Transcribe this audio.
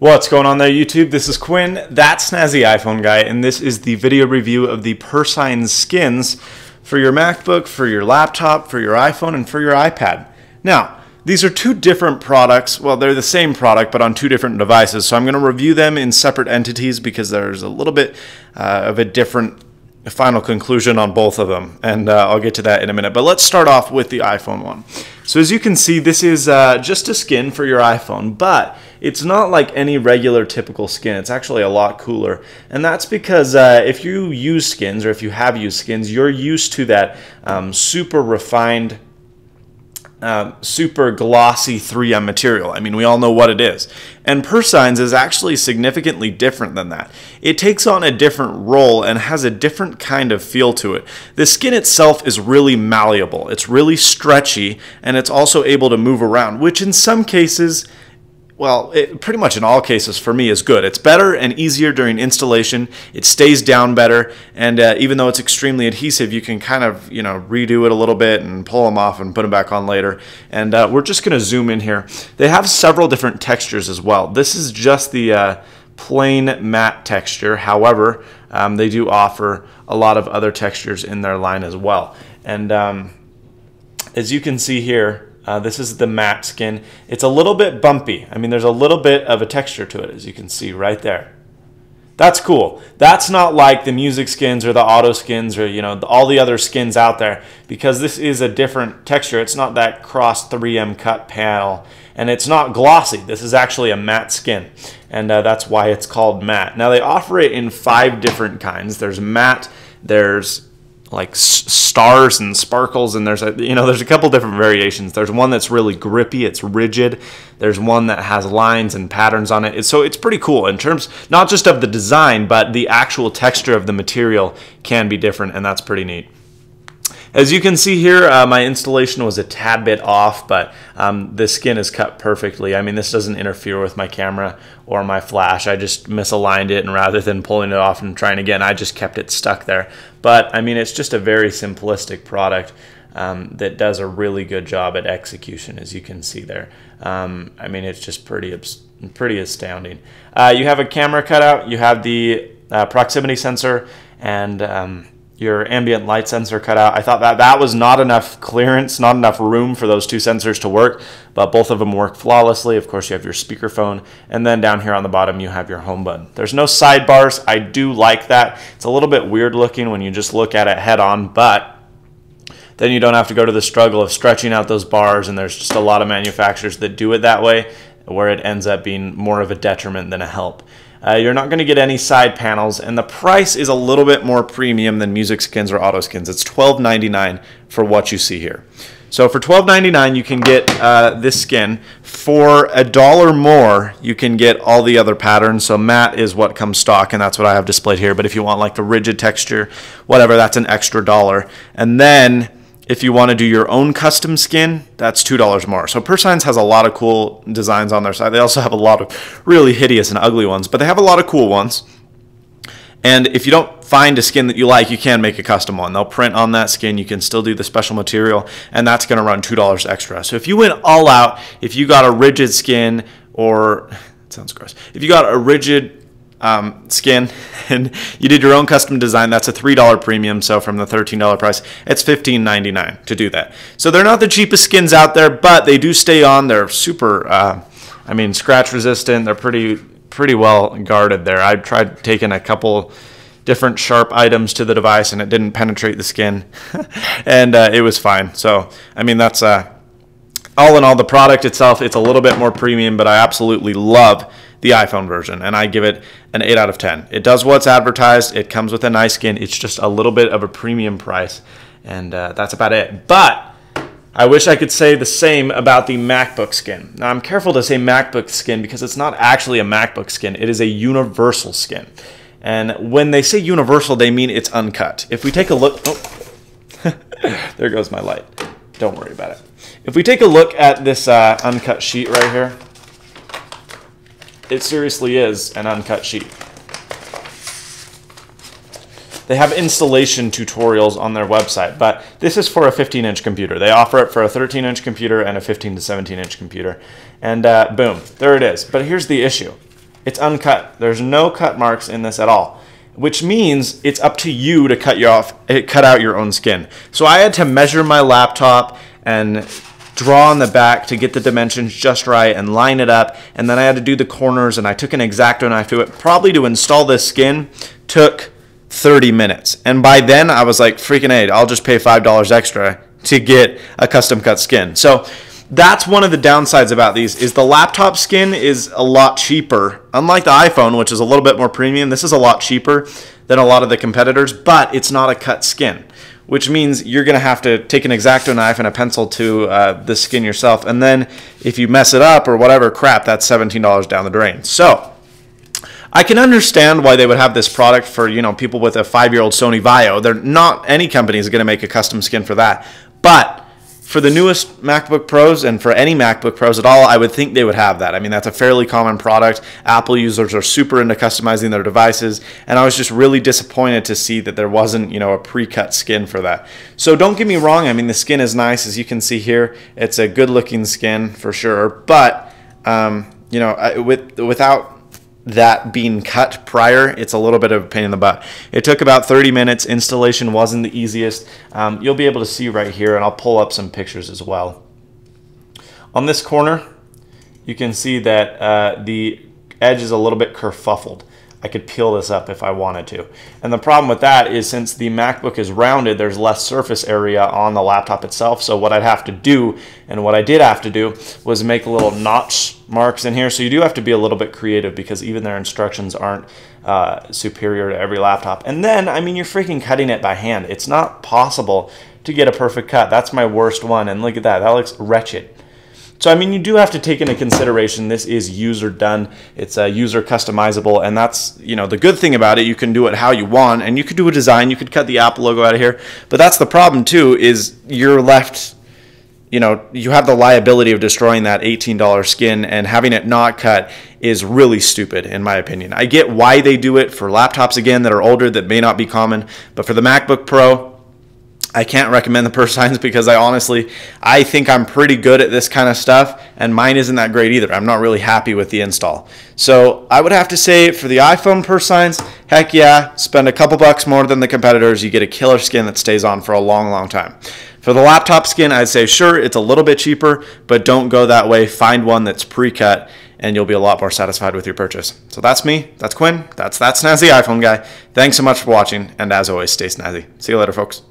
What's going on there, YouTube? This is Quinn, that snazzy iPhone guy, and this is the video review of the Persigns skins for your MacBook, for your laptop, for your iPhone, and for your iPad. Now, these are two different products. Well, they're the same product, but on two different devices. So I'm going to review them in separate entities because there's a little bit of a different final conclusion on both of them, and I'll get to that in a minute. But let's start off with the iPhone one. So as you can see, this is just a skin for your iPhone, but it's not like any regular typical skin. It's actually a lot cooler, and that's because if you use skins, or if you have used skins, you're used to that super refined, super glossy 3M material. I mean, we all know what it is. And Persigns is actually significantly different than that. It takes on a different role and has a different kind of feel to it. The skin itself is really malleable. It's really stretchy, and it's also able to move around, which in some cases, well, pretty much in all cases for me is good. It's better and easier during installation. It stays down better, and even though it's extremely adhesive, you can kind of, redo it a little bit and pull them off and put them back on later. And we're just going to zoom in here. They have several different textures as well. This is just the plain matte texture. However, they do offer a lot of other textures in their line as well. And as you can see here, this is the matte skin. It's a little bit bumpy. I mean, there's a little bit of a texture to it, as you can see right there. That's cool. That's not like the music skins or the auto skins or, all the other skins out there, because this is a different texture. It's not that cross 3M cut panel, and it's not glossy. This is actually a matte skin, and that's why it's called matte. Now, they offer it in 5 different kinds. There's matte, there's like stars and sparkles, and there's a couple different variations. There's one that's really grippy, it's rigid. There's one that has lines and patterns on it. So it's pretty cool in terms not just of the design, but the actual texture of the material can be different, and that's pretty neat. As you can see here, my installation was a tad bit off, but the skin is cut perfectly. I mean, this doesn't interfere with my camera or my flash. I just misaligned it, and rather than pulling it off and trying again, I just kept it stuck there. But, I mean, it's just a very simplistic product that does a really good job at execution, as you can see there. I mean, it's just pretty astounding. You have a camera cutout, you have the proximity sensor, and your ambient light sensor cut out. I thought that was not enough clearance, not enough room for those two sensors to work, but both of them work flawlessly. Of course, you have your speakerphone, and then down here on the bottom, you have your home button. There's no sidebars. I do like that. It's a little bit weird looking when you just look at it head on, but then you don't have to go to the struggle of stretching out those bars, and there's just a lot of manufacturers that do it that way, where it ends up being more of a detriment than a help. You're not going to get any side panels, and the price is a little bit more premium than music skins or auto skins. It's $12.99 for what you see here. So for $12.99, you can get this skin. For $1 more, you can get all the other patterns. So matte is what comes stock, and that's what I have displayed here. But if you want like the rigid texture, whatever, that's an extra $1. And then if you want to do your own custom skin, that's $2 more. So Persigns has a lot of cool designs on their side. They also have a lot of really hideous and ugly ones, but they have a lot of cool ones. And if you don't find a skin that you like, you can make a custom one. They'll print on that skin. You can still do the special material, and that's going to run $2 extra. So if you went all out, if you got a rigid skin, or it sounds gross, if you got a rigid skin and you did your own custom design, that's a $3 premium. So from the $13 price, it's $15.99 to do that. So they're not the cheapest skins out there, but they do stay on. They're super I mean, scratch resistant. They're pretty well guarded there. I tried taking a couple different sharp items to the device, and it didn't penetrate the skin and it was fine. So I mean, that's all in all, the product itself, it's a little bit more premium, but I absolutely love the iPhone version, and I give it an 8 out of 10. It does what's advertised. It comes with a nice skin. It's just a little bit of a premium price, and that's about it. But I wish I could say the same about the MacBook skin. Now, I'm careful to say MacBook skin because it's not actually a MacBook skin. It is a universal skin. And when they say universal, they mean it's uncut. If we take a look... Oh, there goes my light. Don't worry about it. If we take a look at this uncut sheet right here, it seriously is an uncut sheet. They have installation tutorials on their website, but this is for a 15-inch computer. They offer it for a 13-inch computer and a 15 to 17-inch computer. And boom, there it is. But here's the issue. It's uncut. There's no cut marks in this at all, which means it's up to you to cut out your own skin. So I had to measure my laptop and draw on the back to get the dimensions just right and line it up, and then I had to do the corners, and I took an X-Acto knife to it. Probably to install this skin took 30 minutes, and by then I was like, freaking A, I'll just pay $5 extra to get a custom cut skin. So that's one of the downsides about these, is the laptop skin is a lot cheaper. Unlike the iPhone, which is a little bit more premium, this is a lot cheaper than a lot of the competitors, but it's not a cut skin, which means you're going to have to take an X-Acto knife and a pencil to the skin yourself. And then if you mess it up or whatever crap, that's $17 down the drain. So I can understand why they would have this product for, you know, people with a 5-year-old Sony Vaio. They're not, any company is going to make a custom skin for that. But for the newest MacBook Pros and for any MacBook Pros at all, I would think they would have that. I mean, that's a fairly common product. Apple users are super into customizing their devices, and I was just really disappointed to see that there wasn't, you know, a pre-cut skin for that. So don't get me wrong. I mean, the skin is nice, as you can see here. It's a good-looking skin for sure, but you know, without that being cut prior, it's a little bit of a pain in the butt. It took about 30 minutes. Installation wasn't the easiest. You'll be able to see right here, and I'll pull up some pictures as well. On this corner, you can see that the edge is a little bit kerfuffled. I could peel this up if I wanted to. And the problem with that is, since the MacBook is rounded, there's less surface area on the laptop itself. So what I'd have to do, and what I did have to do, was make little notch marks in here. So you do have to be a little bit creative, because even their instructions aren't superior to every laptop. And then, I mean, you're freaking cutting it by hand. It's not possible to get a perfect cut. That's my worst one. And look at that. That looks wretched. So, I mean, you do have to take into consideration this is user done. It's user customizable, and that's, you know, the good thing about it. You can do it how you want, and you could do a design. You could cut the Apple logo out of here, but that's the problem too, is you're left, you know, you have the liability of destroying that $18 skin, and having it not cut is really stupid in my opinion. I get why they do it for laptops, again, that are older, that may not be common, but for the MacBook Pro, I can't recommend the Persigns, because I think I'm pretty good at this kind of stuff, and mine isn't that great either. I'm not really happy with the install. So I would have to say, for the iPhone Persigns, heck yeah, spend a couple bucks more than the competitors. You get a killer skin that stays on for a long, long time. For the laptop skin, I'd say sure, it's a little bit cheaper, but don't go that way. Find one that's pre-cut, and you'll be a lot more satisfied with your purchase. So that's me, that's Quinn, that's that snazzy iPhone guy. Thanks so much for watching, and as always, stay snazzy. See you later, folks.